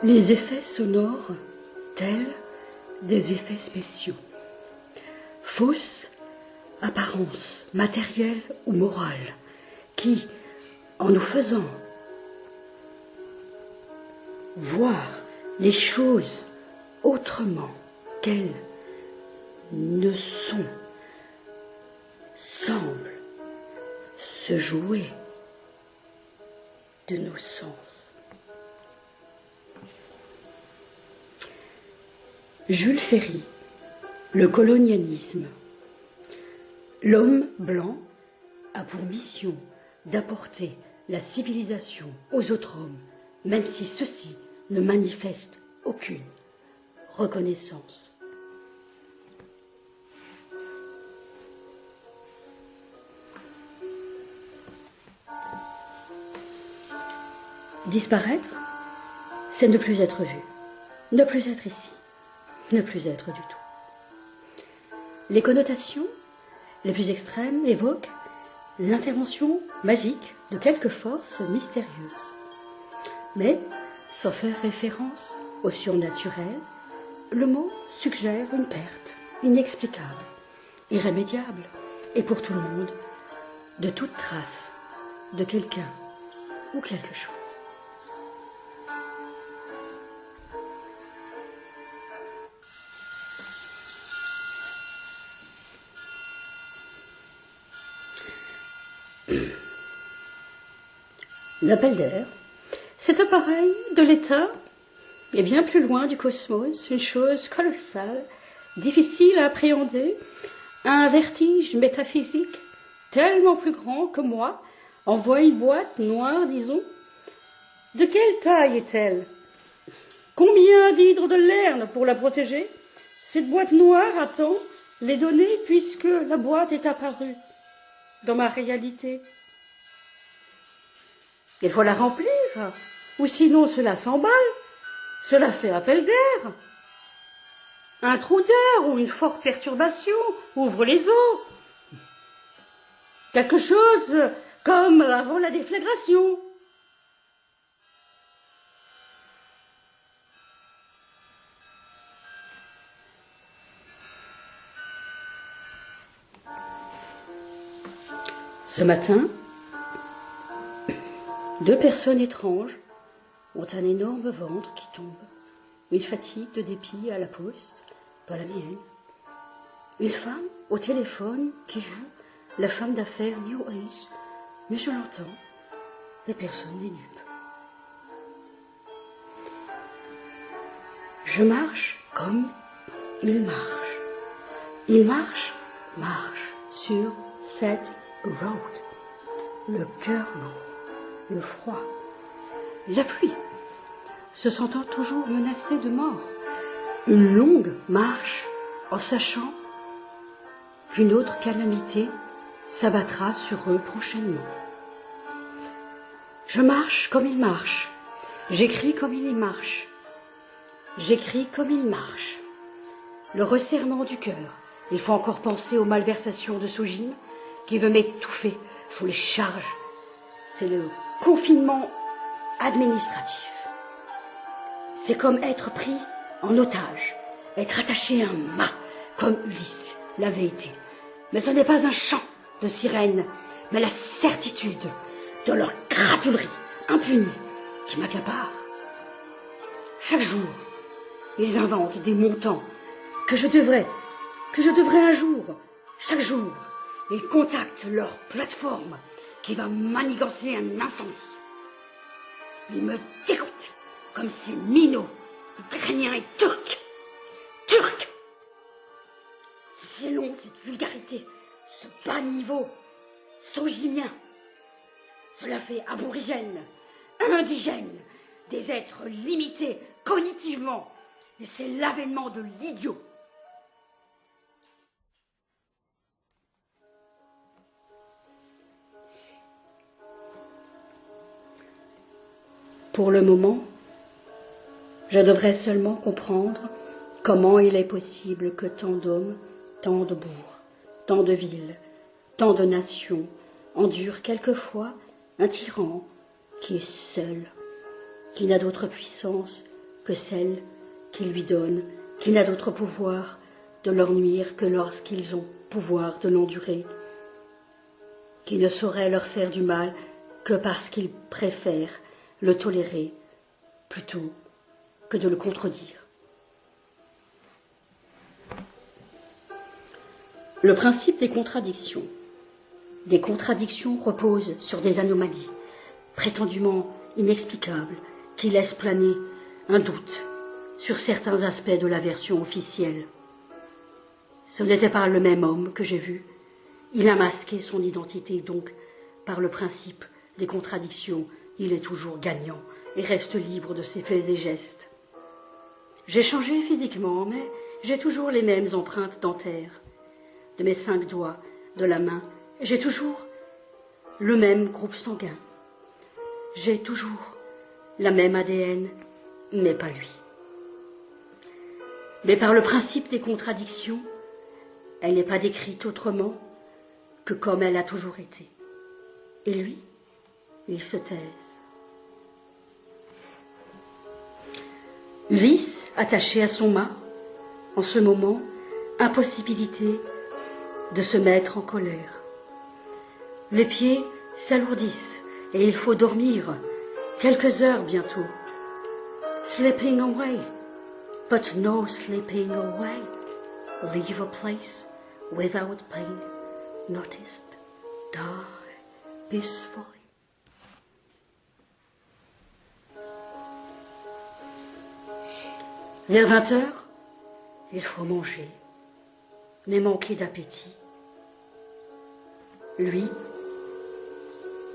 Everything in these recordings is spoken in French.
Les effets sonores, tels des effets spéciaux. Fausse apparence matérielle ou morale, qui, en nous faisant voir les choses autrement qu'elles ne sont, semblent se jouer de nos sens. Jules Ferry, le colonialisme. L'homme blanc a pour mission d'apporter la civilisation aux autres hommes, même si ceux-ci ne manifestent aucune reconnaissance. Disparaître, c'est ne plus être vu, ne plus être ici, ne plus être du tout. Les connotations les plus extrêmes évoquent l'intervention magique de quelque force mystérieuse. Mais, sans faire référence au surnaturel, le mot suggère une perte inexplicable, irrémédiable, et pour tout le monde, de toute trace de quelqu'un ou quelque chose. L'appel d'air, cet appareil de l'état est bien plus loin du cosmos, une chose colossale, difficile à appréhender, un vertige métaphysique tellement plus grand que moi envoie une boîte noire, disons. De quelle taille est-elle? Combien d'hydres de Lerne pour la protéger? Cette boîte noire attend les données puisque la boîte est apparue dans ma réalité. Il faut la remplir, ou sinon cela s'emballe, cela fait appel d'air. Un trou d'air ou une forte perturbation ouvre les eaux. Quelque chose comme avant la déflagration. Ce matin, 2 personnes étranges ont un énorme ventre qui tombe, une fatigue de dépit à la poste, pas la mienne. Une femme au téléphone qui joue la femme d'affaires New Age, mais je l'entends, et personne n'est dupe. Je marche comme il marche. Il marche sur cette route, le cœur lourd. Le froid, la pluie, se sentant toujours menacé de mort. Une longue marche en sachant qu'une autre calamité s'abattra sur eux prochainement. Je marche comme il marche, j'écris comme il y marche, j'écris comme il marche. Le resserrement du cœur, il faut encore penser aux malversations de Sougine qui veut m'étouffer sous les charges. C'est le confinement administratif. C'est comme être pris en otage, être attaché à un mât, comme Ulysse l'avait été. Mais ce n'est pas un chant de sirène, mais la certitude de leur crapulerie impunie qui m'accapare. Chaque jour, ils inventent des montants que je devrais un jour. Chaque jour, ils contactent leur plateforme qui va manigancer un incendie. Il me dégoûte comme ces minots ukrainiens et turcs. Turcs! C'est long cette vulgarité, ce bas niveau, sogimien. Cela fait aborigène, indigène, des êtres limités cognitivement. Et c'est l'avènement de l'idiot. Pour le moment, je devrais seulement comprendre comment il est possible que tant d'hommes, tant de bourgs, tant de villes, tant de nations endurent quelquefois un tyran qui est seul, qui n'a d'autre puissance que celle qu'il lui donne, qui n'a d'autre pouvoir de leur nuire que lorsqu'ils ont pouvoir de l'endurer, qui ne saurait leur faire du mal que parce qu'ils préfèrent le tolérer plutôt que de le contredire. Le principe des contradictions. Des contradictions reposent sur des anomalies prétendument inexplicables qui laissent planer un doute sur certains aspects de la version officielle. Ce n'était pas le même homme que j'ai vu. Il a masqué son identité, donc, par le principe des contradictions, il est toujours gagnant et reste libre de ses faits et gestes. J'ai changé physiquement, mais j'ai toujours les mêmes empreintes dentaires. De mes 5 doigts, de la main, j'ai toujours le même groupe sanguin. J'ai toujours la même ADN, mais pas lui. Mais par le principe des contradictions, elle n'est pas décrite autrement que comme elle a toujours été. Et lui, il se taise. Vis attaché à son mât, en ce moment, impossibilité de se mettre en colère. Les pieds s'alourdissent et il faut dormir quelques heures bientôt. Slipping away, but no slipping away. Leave a place without being noticed. Die peacefully. Vers 20 heures, il faut manger, mais manquer d'appétit. Lui,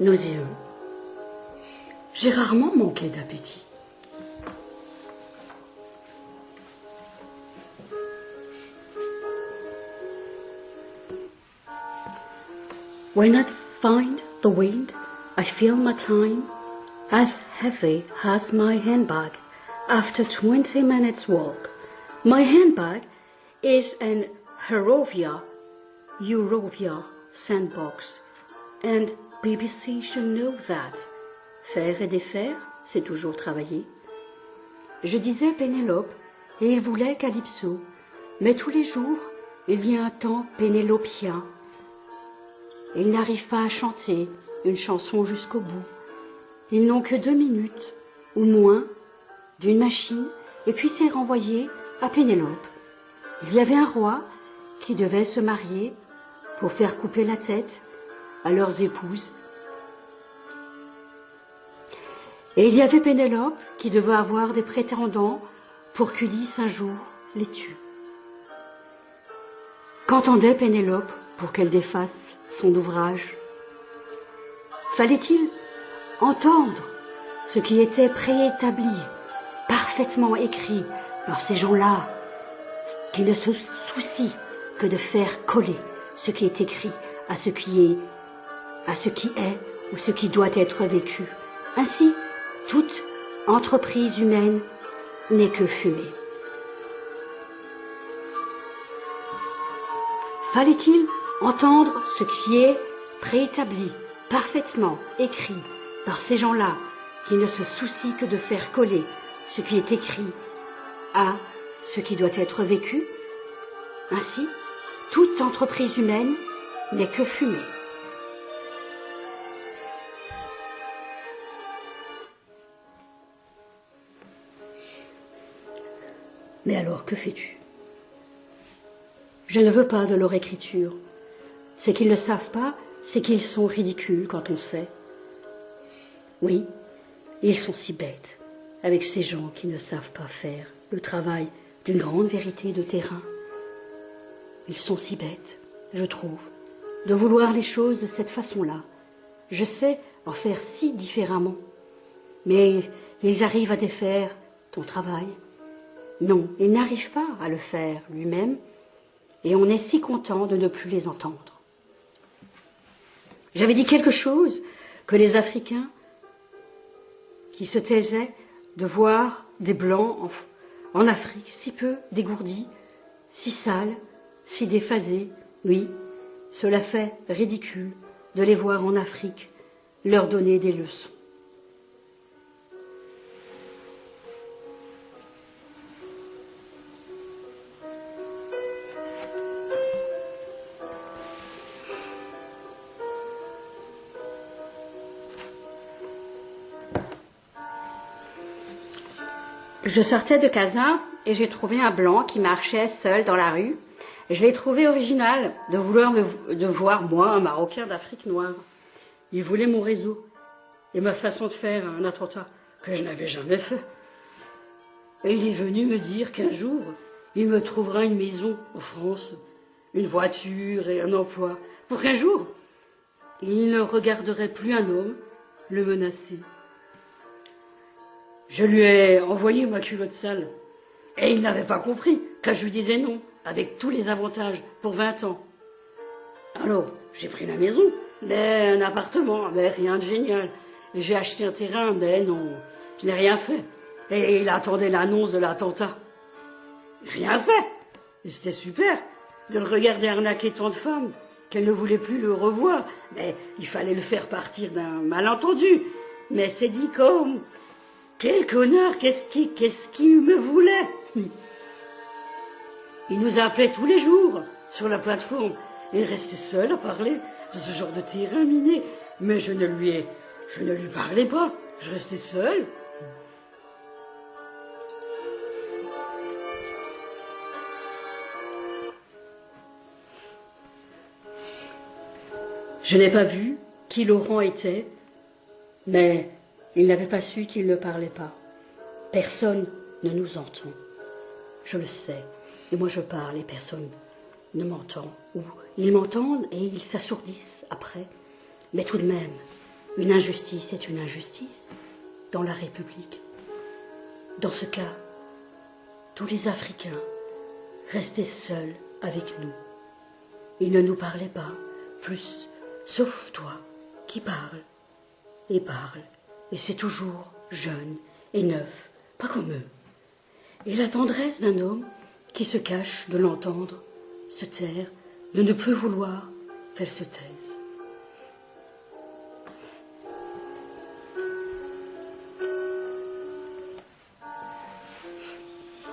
nauséeux. J'ai rarement manqué d'appétit. When I find the wind, I feel my time as heavy as my handbag after 20 minutes walk. My handbag is an Eurovia sandbox, and BBC should know that. Faire et défaire, c'est toujours travailler. Je disais Pénélope, et il voulait Calypso, mais tous les jours, il vient un temps pénélopien. Il n'arrive pas à chanter une chanson jusqu'au bout. Ils n'ont que 2 minutes, ou moins, d'une machine, et puis c'est renvoyé à Pénélope. Il y avait un roi qui devait se marier pour faire couper la tête à leurs épouses. Et il y avait Pénélope qui devait avoir des prétendants pour qu'Ulysse un jour les tue. Qu'entendait Pénélope pour qu'elle défasse son ouvrage? Fallait-il entendre ce qui était préétabli, parfaitement écrit par ces gens-là, qui ne se soucient que de faire coller ce qui est écrit à ce qui est ou ce qui doit être vécu. Ainsi, toute entreprise humaine n'est que fumée. Fallait-il entendre ce qui est préétabli, parfaitement écrit par ces gens-là qui ne se soucient que de faire coller ce qui est écrit à ce qui doit être vécu? Ainsi, toute entreprise humaine n'est que fumée. Mais alors, que fais-tu? Je ne veux pas de leur écriture. Ce qu'ils ne savent pas, c'est qu'ils sont ridicules quand on sait. Oui, ils sont si bêtes, avec ces gens qui ne savent pas faire le travail d'une grande vérité de terrain. Ils sont si bêtes, je trouve, de vouloir les choses de cette façon-là. Je sais en faire si différemment, mais ils arrivent à défaire ton travail. Non, ils n'arrivent pas à le faire lui-même, et on est si content de ne plus les entendre. J'avais dit quelque chose que les Africains qui se taisaient de voir des Blancs en Afrique si peu dégourdis, si sales, si déphasés, oui, cela fait ridicule de les voir en Afrique leur donner des leçons. Je sortais de Casin et j'ai trouvé un blanc qui marchait seul dans la rue. Je l'ai trouvé original de voir, moi, un Marocain d'Afrique noire. Il voulait mon réseau et ma façon de faire un attentat que je n'avais jamais fait. Et il est venu me dire qu'un jour, il me trouvera une maison en France, une voiture et un emploi, pour qu'un jour, il ne regarderait plus un homme le menacer. Je lui ai envoyé ma culotte sale, et il n'avait pas compris quand je lui disais non, avec tous les avantages, pour 20 ans. Alors, j'ai pris la maison, mais un appartement, mais rien de génial. Et j'ai acheté un terrain, mais non, je n'ai rien fait. Et il attendait l'annonce de l'attentat. Rien fait. Et c'était super de le regarder arnaquer tant de femmes qu'elle ne voulait plus le revoir. Mais il fallait le faire partir d'un malentendu. Mais c'est dit comme... Quel connard, qu'est-ce qu'il me voulait? Il nous appelait tous les jours sur la plateforme. Il restait seul à parler de ce genre de terrain miné. Mais je ne lui parlais pas. Je restais seul. Je n'ai pas vu qui Laurent était, mais il n'avait pas su qu'il ne parlait pas. Personne ne nous entend. Je le sais. Et moi je parle et personne ne m'entend. Ou ils m'entendent et ils s'assourdissent après. Mais tout de même, une injustice est une injustice dans la République. Dans ce cas, tous les Africains restaient seuls avec nous. Ils ne nous parlaient pas plus, sauf toi qui parles et parle. Et c'est toujours jeune et neuf, pas comme eux. Et la tendresse d'un homme qui se cache de l'entendre, se taire, de ne plus vouloir qu'elle se taise.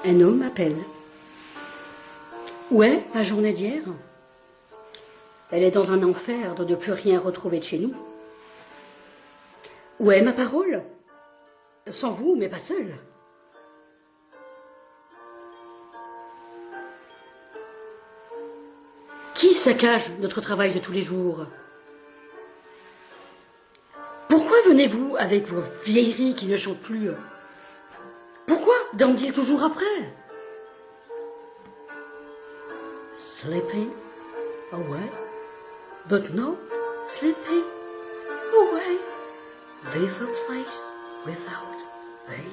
Un homme appelle. Où est ma journée d'hier? Elle est dans un enfer de ne plus rien retrouver de chez nous. Où est ma parole? Sans vous, mais pas seule. Qui saccage notre travail de tous les jours? Pourquoi venez-vous avec vos vieilleries qui ne chantent plus? Pourquoi dorment-ils toujours après? Sleeping away, but not sleeping away. There's a place without they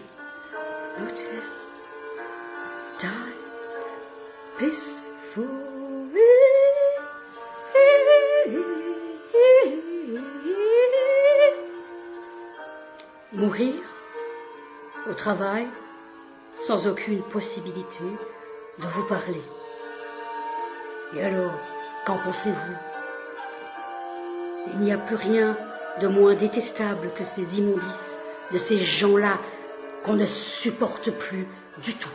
notice. Die peacefully. Mourir au travail sans aucune possibilité de vous parler. Et alors, qu'en pensez-vous? Il n'y a plus rien de moins détestable que ces immondices de ces gens-là qu'on ne supporte plus du tout.